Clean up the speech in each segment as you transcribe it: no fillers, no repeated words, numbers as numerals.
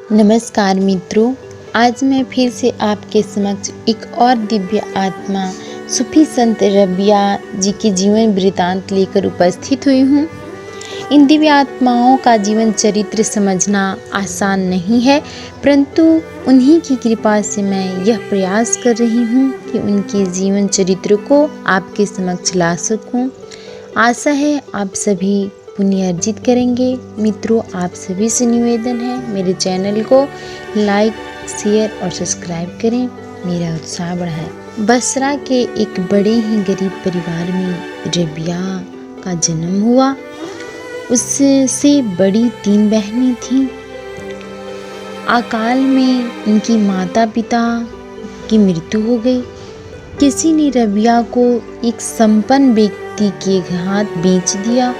नमस्कार मित्रों, आज मैं फिर से आपके समक्ष एक और दिव्य आत्मा सूफी संत रबिया जी के जीवन वृतांत लेकर उपस्थित हुई हूँ। इन दिव्य आत्माओं का जीवन चरित्र समझना आसान नहीं है, परंतु उन्हीं की कृपा से मैं यह प्रयास कर रही हूँ कि उनके जीवन चरित्र को आपके समक्ष ला सकूँ। आशा है आप सभी पुण्य अर्जित करेंगे। मित्रों, आप सभी से निवेदन है मेरे चैनल को लाइक, शेयर और सब्सक्राइब करें, मेरा उत्साह बढ़ाएं। बसरा के एक बड़े ही गरीब परिवार में रबिया का जन्म हुआ। उससे बड़ी 3 बहनें थीं। अकाल में उनकी माता पिता की मृत्यु हो गई। किसी ने रबिया को एक संपन्न व्यक्ति के हाथ बेच दिया।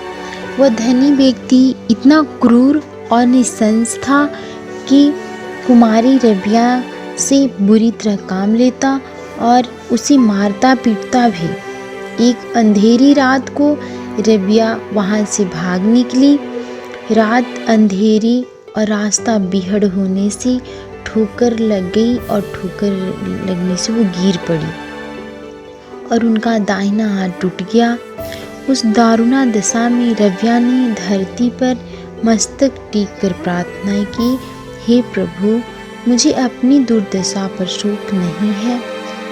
वह धनी व्यक्ति इतना क्रूर और निस्संस था कि कुमारी रबिया से बुरी तरह काम लेता और उसे मारता पीटता भी। एक अंधेरी रात को रबिया वहाँ से भाग निकली। रात अंधेरी और रास्ता बिहड़ होने से ठोकर लग गई और ठोकर लगने से वो गिर पड़ी और उनका दाहिना हाथ टूट गया। उस दारुणा दशा में रबिया ने धरती पर मस्तक टेक कर प्रार्थना की, हे प्रभु, मुझे अपनी दुर्दशा पर शोक नहीं है।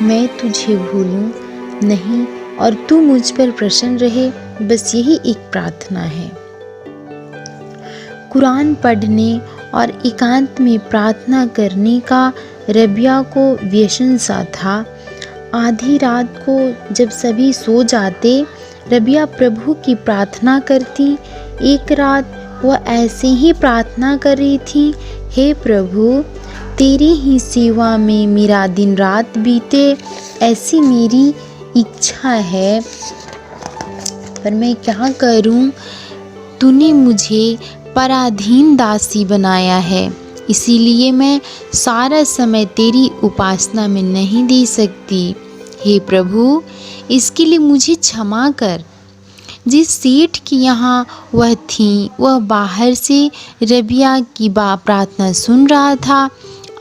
मैं तुझे भूलूं नहीं और तू मुझ पर प्रसन्न रहे, बस यही एक प्रार्थना है। कुरान पढ़ने और एकांत में प्रार्थना करने का रबिया को व्यसन सा था। आधी रात को जब सभी सो जाते, रबिया प्रभु की प्रार्थना करती। एक रात वह ऐसे ही प्रार्थना कर रही थी, हे प्रभु, तेरी ही सेवा में मेरा दिन रात बीते, ऐसी मेरी इच्छा है, पर मैं क्या करूं? तूने मुझे पराधीन दासी बनाया है, इसीलिए मैं सारा समय तेरी उपासना में नहीं दे सकती। हे प्रभु, इसके लिए मुझे क्षमा कर। जिस सेठ की यहाँ वह थी, वह बाहर से रबिया की प्रार्थना सुन रहा था।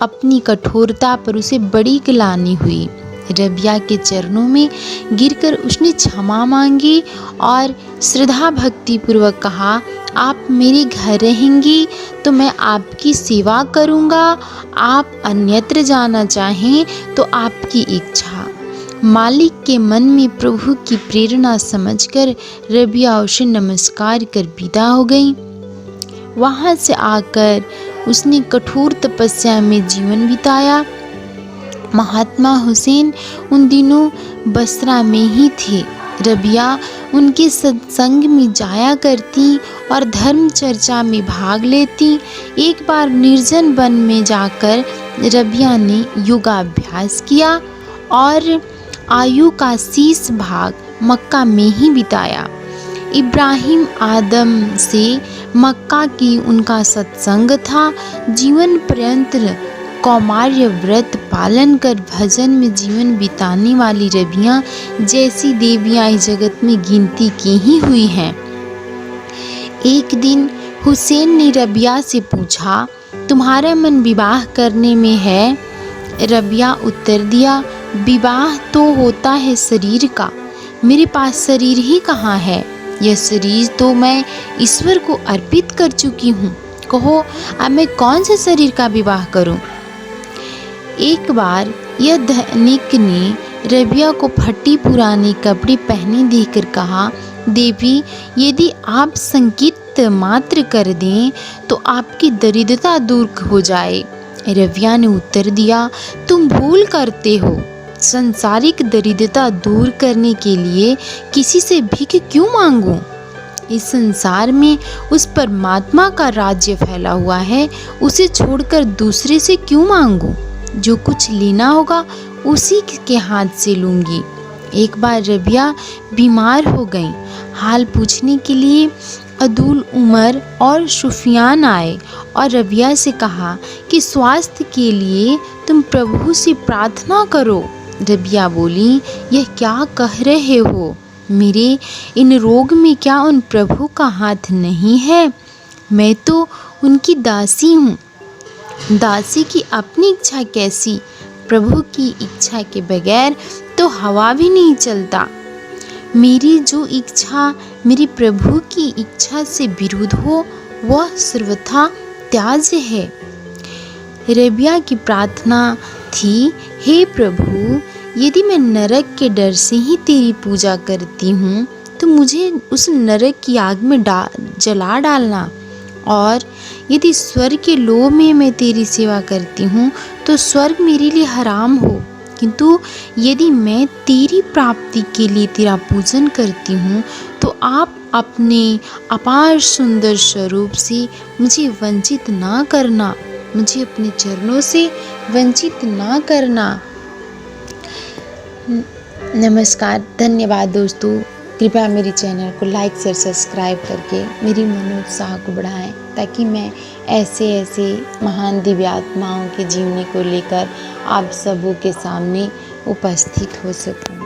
अपनी कठोरता पर उसे बड़ी ग्लानि हुई। रबिया के चरणों में गिरकर उसने क्षमा मांगी और श्रद्धा भक्ति पूर्वक कहा, आप मेरे घर रहेंगी तो मैं आपकी सेवा करूँगा। आप अन्यत्र जाना चाहें तो आपकी इच्छा। मालिक के मन में प्रभु की प्रेरणा समझकर रबिया उसे नमस्कार कर विदा हो गई। वहाँ से आकर उसने कठोर तपस्या में जीवन बिताया। महात्मा हुसैन उन दिनों बसरा में ही थे। रबिया उनके सत्संग में जाया करती और धर्म चर्चा में भाग लेती। एक बार निर्जन वन में जाकर रबिया ने योगाभ्यास किया और आयु का शेष भाग मक्का में ही बिताया। इब्राहिम आदम से मक्का की उनका सत्संग था। जीवन पर्यंत कौमार्य व्रत पालन कर भजन में जीवन बिताने वाली रबिया जैसी देवियाँ इस जगत में गिनती की ही हुई हैं। एक दिन हुसैन ने रबिया से पूछा, तुम्हारा मन विवाह करने में है? रबिया उत्तर दिया, विवाह तो होता है शरीर का, मेरे पास शरीर ही कहाँ है। यह शरीर तो मैं ईश्वर को अर्पित कर चुकी हूँ। कहो अब मैं कौन से शरीर का विवाह करूँ? एक बार यह धनिक ने रबिया को फटी पुरानी कपड़े पहने देखकर कहा, देवी, यदि आप संकेत मात्र कर दें तो आपकी दरिद्रता दूर हो जाए। रबिया ने उत्तर दिया, तुम भूल करते हो। संसारिक दरिद्रता दूर करने के लिए किसी से भीख क्यों मांगूं? इस संसार में उस परमात्मा का राज्य फैला हुआ है, उसे छोड़कर दूसरे से क्यों मांगूं? जो कुछ लेना होगा उसी के हाथ से लूंगी। एक बार रबिया बीमार हो गई। हाल पूछने के लिए अब्दुल उमर और सुफियान आए और रबिया से कहा कि स्वास्थ्य के लिए तुम प्रभु से प्रार्थना करो। रबिया बोली, यह क्या कह रहे हो? मेरे इन रोग में क्या उन प्रभु का हाथ नहीं है? मैं तो उनकी दासी हूँ। दासी की अपनी इच्छा कैसी, प्रभु की इच्छा के बगैर तो हवा भी नहीं चलता। मेरी जो इच्छा मेरी प्रभु की इच्छा से विरुद्ध हो वह सर्वथा त्याज्य है। रेबिया की प्रार्थना थी, हे प्रभु, यदि मैं नरक के डर से ही तेरी पूजा करती हूँ तो मुझे उस नरक की आग में जला डालना, और यदि स्वर्ग के लोभ में मैं तेरी सेवा करती हूँ तो स्वर्ग मेरे लिए हराम हो। किंतु यदि मैं तेरी प्राप्ति के लिए तेरा पूजन करती हूँ तो आप अपने अपार सुंदर स्वरूप से मुझे वंचित ना करना, मुझे अपने चरणों से वंचित ना करना। नमस्कार, धन्यवाद दोस्तों। कृपया मेरे चैनल को लाइक शेयर सब्सक्राइब करके मेरी मनोत्साह को बढ़ाएं, ताकि मैं ऐसे महान दिव्य आत्माओं के जीवनी को लेकर आप सबों के सामने उपस्थित हो सकूं।